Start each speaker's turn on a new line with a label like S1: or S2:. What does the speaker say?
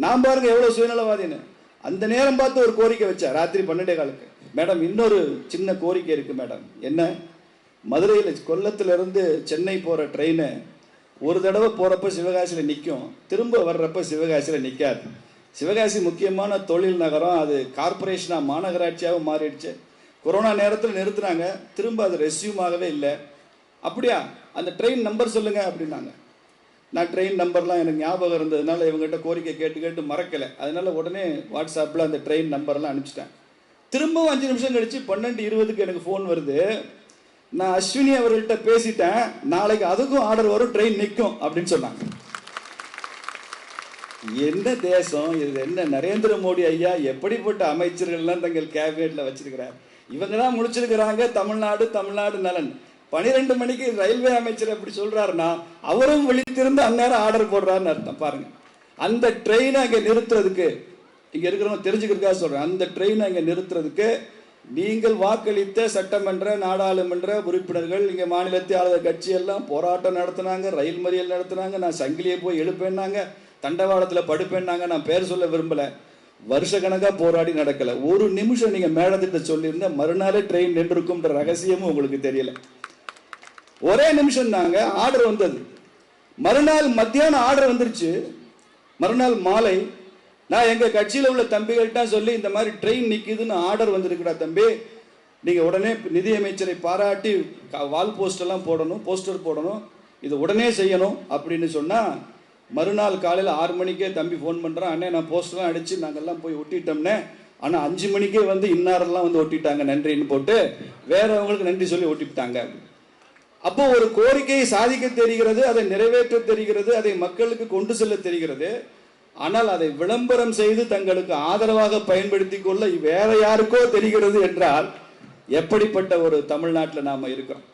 S1: நான் பாருங்க எவ்வளவு சுயநலவாதின்னு. அந்த நேரம் பார்த்து ஒரு கோரிக்கை வச்சா ராத்திரி 12:15. மேடம் இன்னொரு சின்ன கோரிக்கை இருக்கு மேடம். என்ன? மதுரையில் கொல்லத்திலிருந்து சென்னை போற ட்ரெயின் ஒரு தடவை போறப்ப சிவகாசியில் நிற்கும், திரும்ப வர்றப்ப சிவகாசியில் நிற்காது. சிவகாசி முக்கியமான தொழில் நகரம், அது கார்பரேஷனா மாநகராட்சியாகவும் மாறிடுச்சு. கொரோனா நேரத்தில் நிறுத்தினாங்க, திரும்ப அது ரெஸ்யூம் ஆகவே இல்லை. அப்படியா? அந்த ட்ரெயின் நம்பர் சொல்லுங்க அப்படின்னாங்க. நான் ட்ரெயின் நம்பர்லாம் எனக்கு ஞாபகம் இருந்ததுனால இவங்ககிட்ட கோரிக்கை கேட்டு கேட்டு மறக்கலை. அதனால உடனே வாட்ஸ்அப்பில் அந்த ட்ரெயின் நம்பர்லாம் அனுப்பிச்சிட்டேன். திரும்பவும் 5 நிமிஷம் கழிச்சு 12:20 எனக்கு ஃபோன் வருது. நான் அஸ்வினி அவர்கள்ட்ட பேசிட்டேன், நாளைக்கு அதுக்கும் ஆர்டர் வரும், ட்ரெயின் நிற்கும் அப்படின்னு சொன்னாங்க. என்ன தேசம் இது? என்ன நரேந்திர மோடி ஐயா எப்படிப்பட்ட அமைச்சர்கள்லாம் தங்கள் கேபினெட்ல வச்சிருக்கிறார்? இவங்க தான் முடிச்சிருக்கிறாங்க தமிழ்நாடு தமிழ்நாடு நலன். 12 மணிக்கு ரயில்வே அமைச்சர் எப்படி சொல்றாருன்னா அவரும் விழித்திருந்து அந்நேரம் ஆர்டர் போடுறாருன்னு அர்த்தம். பாருங்க, அந்த ட்ரெயினை அங்கே நிறுத்துறதுக்கு, இங்க இருக்கிறவங்க தெரிஞ்சுக்கிறதுக்காக சொல்றேன், அந்த ட்ரெயினை அங்கே நிறுத்துறதுக்கு நீங்கள் வாக்களித்த சட்டமன்ற நாடாளுமன்ற உறுப்பினர்கள், இங்க மாநிலத்தை ஆளுத கட்சி எல்லாம் போராட்டம் நடத்தினாங்க, ரயில் மறியல் நடத்தினாங்க. நான் சங்கிலியை போய் எழுப்பேன்னாங்க, தண்டவாளத்தில் படுப்பேன்னாங்க. நான் பேர் சொல்ல விரும்பல. வருஷ கணக்கா போராடி நடக்கல. ஒரு நிமிஷம் நீங்க மேடத்திட்ட சொல்லியிருந்தா மறுநாளே ட்ரெயின் நின்றுக்கும்ன்ற ரகசியமும் உங்களுக்கு தெரியல. ஒரே நிமிஷம் தாங்க ஆர்டர் வந்தது. மறுநாள் மத்தியானம் ஆர்டர் வந்துருச்சு. மறுநாள் மாலை நான் எங்க கட்சியில் உள்ள தம்பிகள்கிட்ட சொல்லி இந்த மாதிரி ட்ரெயின் நிக்குதுன்னு ஆர்டர் வந்திருக்கிறா தம்பி, நீங்க உடனே நிதியமைச்சரை பாராட்டி வால் போஸ்ட் எல்லாம் போடணும், போஸ்டர் போடணும், இது உடனே செய்யணும் அப்படின்னு சொன்னா மறுநாள் காலையில் 6 மணிக்கே தம்பி ஃபோன் பண்றான். அண்ணே நான் போஸ்டர்லாம் அடிச்சு நாங்கெல்லாம் போய் ஒட்டிட்டோம்னே, ஆனா 5 மணிக்கே வந்து இன்னாரெல்லாம் வந்து ஒட்டிட்டாங்க நன்றின்னு போட்டு வேறவங்களுக்கு நன்றி சொல்லி ஒட்டிவிட்டாங்க. அப்போ ஒரு கோரிக்கையை சாதிக்க தெரிகிறது, அதை நிறைவேற்ற தெரிகிறது, அதை மக்களுக்கு கொண்டு செல்ல தெரிகிறது. ஆனால் அதை விளம்பரம் செய்து தங்களுக்கு ஆதரவாக பயன்படுத்தி கொள்ள வேற யாருக்கோ தெரிகிறது என்றால் எப்படிப்பட்ட ஒரு தமிழ்நாட்டில் நாம இருக்கிறோம்?